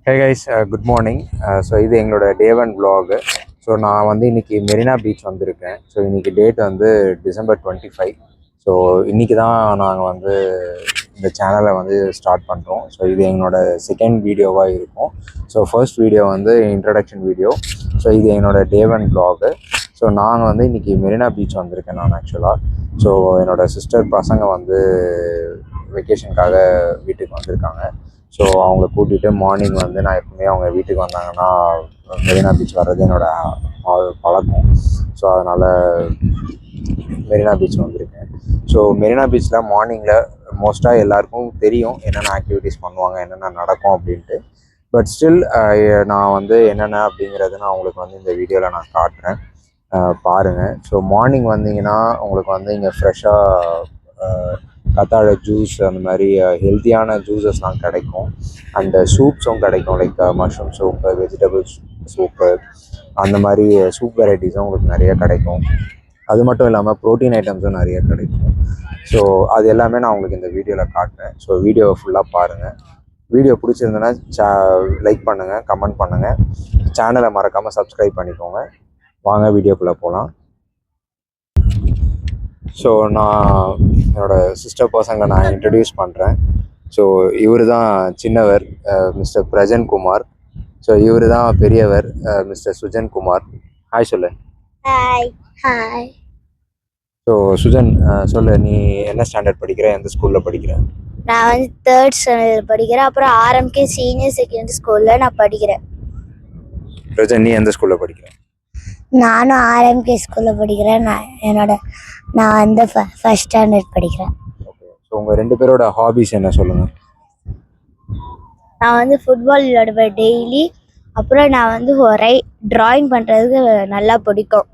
Hey guys, good morning. So இது எங்களோட day one vlog. So நான் வந்து இன்றைக்கி மெரினா பீச் வந்திருக்கேன். ஸோ இன்றைக்கி டேட் வந்து December 25. ஸோ இன்றைக்கி தான் நாங்கள் வந்து இந்த சேனலை வந்து ஸ்டார்ட் பண்ணுறோம். ஸோ இது எங்களோட செகண்ட் வீடியோவாக இருக்கும். ஸோ ஃபர்ஸ்ட் வீடியோ வந்து இன்ட்ரடக்ஷன் வீடியோ. ஸோ இது என்னோட டே ஒன் vlog. ஸோ நாங்கள் வந்து இன்றைக்கி மெரினா பீச் வந்திருக்கேன் நான் ஆக்சுவலாக. ஸோ என்னோடய சிஸ்டர் பசங்க வந்து வெக்கேஷனுக்காக வீட்டுக்கு வந்திருக்காங்க. ஸோ அவங்கள கூட்டிகிட்டு மார்னிங் வந்து நான் எப்பவுமே அவங்க வீட்டுக்கு வந்தாங்கன்னா மெரினா பீச் வர்றது என்னோடய பழக்கம். ஸோ அதனால் மெரினா பீச் வந்திருக்கேன். ஸோ மெரினா பீச்சில் மார்னிங்கில் மோஸ்ட்டாக எல்லாருக்கும் தெரியும் என்னென்ன ஆக்டிவிட்டீஸ் பண்ணுவாங்க, என்னென்ன நடக்கும் அப்படின்ட்டு. பட் ஸ்டில் நான் வந்து என்னென்ன அப்படிங்கிறது நான் உங்களுக்கு வந்து இந்த வீடியோவில் நான் காட்டுறேன், பாருங்கள். ஸோ மார்னிங் வந்தீங்கன்னா உங்களுக்கு வந்து இங்கே ஃப்ரெஷ்ஷாக கத்தாழை ஜூஸ் அந்த மாதிரி ஹெல்த்தியான ஜூஸஸ்லாம் கிடைக்கும். அண்டு சூப்ஸும் கிடைக்கும். Like mushroom soup, vegetables soup, அந்த மாதிரி சூப் வெரைட்டிஸும் உங்களுக்கு நிறைய கிடைக்கும். அது மட்டும் இல்லாமல் ப்ரோட்டீன் ஐட்டம்ஸும் நிறைய கிடைக்கும். ஸோ அது எல்லாமே நான் உங்களுக்கு இந்த வீடியோவில் காட்டுறேன். ஸோ வீடியோவை ஃபுல்லாக பாருங்கள். வீடியோ பிடிச்சிருந்ததுன்னா லைக் பண்ணுங்கள், கமெண்ட் பண்ணுங்கள், சேனலை மறக்காமல் சப்ஸ்கிரைப் பண்ணிக்கோங்க. வாங்க வீடியோக்குள்ளே போகலாம். ஸோ நான் என்னோடய சிஸ்டர் பசங்களை நான் இன்ட்ரடியூஸ் பண்ணுறேன். ஸோ இவர் தான் சின்னவர், மிஸ்டர் பிரஜன் குமார். ஸோ இவர் தான் பெரியவர், மிஸ்டர் சுஜன் குமார். ஹாய் சொல்லு. ஹாய். ஹாய். ஸோ சுஜன், சொல்லு, நீ என்ன ஸ்டாண்டர்ட் படிக்கிற, எந்த ஸ்கூலில் படிக்கிற? நான் வந்து 3rd ஸ்டாண்டர்ட் படிக்கிறேன். அப்புறம் ஆர்எம்கே சீனியர் செகண்டரி ஸ்கூலில் நான் படிக்கிறேன். பிரஜன், நீ எந்த ஸ்கூலில் படிக்கிற? நானும் ஆர்எம்கே ஸ்கூலில் படிக்கிறேன். நான் வந்து ஃபர்ஸ்ட் ஸ்டாண்டர்ட் படிக்கிறேன். ஓகே. ஸோ உங்கள் ரெண்டு பேரோட ஹாபிஸ் என்ன சொல்லுங்கள்? நான் வந்து ஃபுட்பால் விளையாடுவேன் டெய்லி. அப்புறம் நான் வந்து ட்ராயிங் பண்ணுறதுக்கு நல்லா பிடிக்கும்.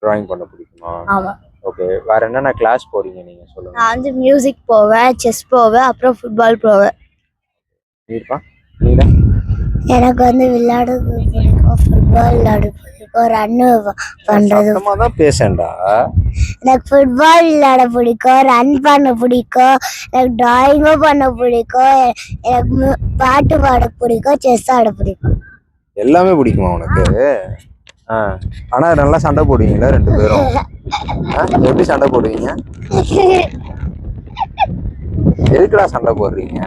ட்ராயிங் பண்ண பிடிக்குமா? ஆமாம். ஓகே. வேறு என்னென்ன கிளாஸ் போகிறீங்க நீங்கள் சொல்லுங்கள். நான் வந்து மியூசிக் போவேன், செஸ் போவேன், அப்புறம் ஃபுட்பால் போவேன். நீப்பா, நீடா? எனக்கு வந்து விளையாட பிடிக்கும், ஃபுட்பால் விளையாட பிடிக்கும், ரன்னு பண்ணுறது. சுத்தமாக தான் பேசண்டா. எனக்கு ஃபுட்பால் விளையாட பிடிக்கும், ரன் பண்ண பிடிக்கும், எனக்கு டிராயிங்கும் பண்ண பிடிக்கும், எனக்கு பாட்டு பாட பிடிக்கும், செஸ் ஆட பிடிக்கும். எல்லாமே பிடிக்குமா உனக்கு? ஆனால் நல்லா சண்டை போடுவீங்களா ரெண்டு பேரும்? எப்படி சண்டை போடுவீங்க? எதுக்குடா சண்டை போடுறீங்க?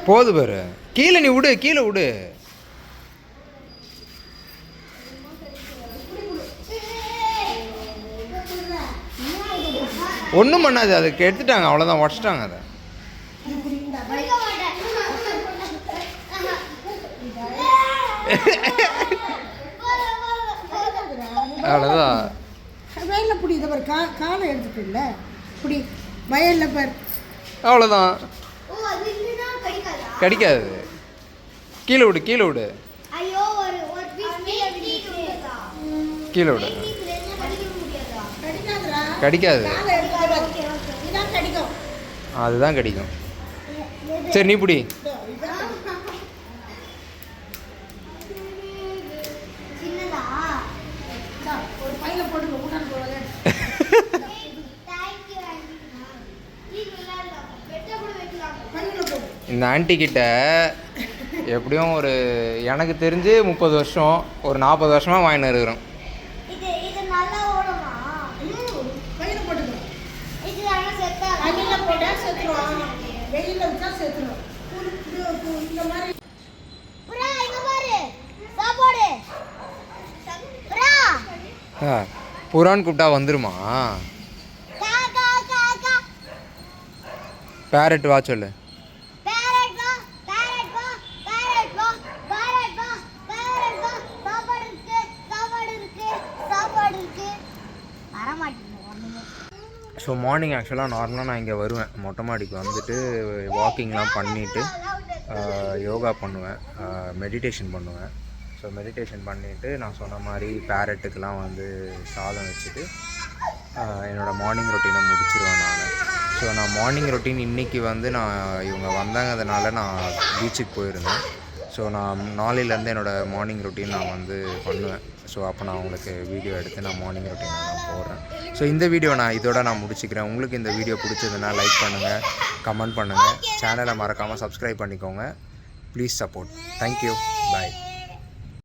போது பாரு, கீழே நீ விடு, கீழே விடு. ஒன்றும் பண்ணாது, அதுக்கு எடுத்துட்டாங்க, அவ்வளோதான், உடச்சிட்டாங்க அதை. அவ்வளோதான். வயலில் பிடி இதை பாரு காலை எடுத்துட்டுல பிடி வயலில் பாரு அவ்வளோதான். கடிக்காது. கீழே விடு கீழே விடு கீழே விடு. கடிக்காது. அதுதான் கடிக்கும். சரி நீ பிடி. ஒரு பையில போட்டு ஊட்டான் போவாங்க. இந்த ஆண்டி கிட்ட எப்படியும் ஒரு எனக்கு தெரிஞ்சு 30 வருஷம் ஒரு 40 வருஷமாக வாங்கின்னு இருக்கிறோம். புறான்னு கூப்பிட்டா வந்துருமா? பேரட் வா சொல்லு. ஸோ மார்னிங் ஆக்சுவலாக நார்மலாக நான் இங்கே வருவேன். மொட்டை மாடிக்கு வந்துட்டு வாக்கிங்லாம் பண்ணிவிட்டு யோகா பண்ணுவேன், மெடிடேஷன் பண்ணுவேன். ஸோ மெடிடேஷன் பண்ணிவிட்டு நான் சொன்ன மாதிரி பேரட்டுக்கெலாம் வந்து சாதம் வச்சுட்டு என்னோடய மார்னிங் ரொட்டீனை முடிச்சிருவேன் நான். ஸோ நான் மார்னிங் ரொட்டீன் இன்றைக்கி வந்து நான் இவங்க வந்தாங்கிறதுனால நான் பீச்சுக்கு போயிருந்தேன். ஸோ நான் நாளையிலேருந்து என்னோடய மார்னிங் ரொட்டீன் நான் வந்து பண்ணுவேன். ஸோ அப்போ நான் உங்களுக்கு வீடியோ எடுத்து நான் மார்னிங் ரொட்டீனை நான் போடுறேன். ஸோ இந்த வீடியோ நான் முடிச்சுக்கிறேன். உங்களுக்கு இந்த வீடியோ பிடிச்சதுன்னா லைக் பண்ணுங்கள், கமெண்ட் பண்ணுங்கள், சேனலை மறக்காமல் சப்ஸ்கிரைப் பண்ணிக்கோங்க. Please support. தேங்க்யூ. பாய்.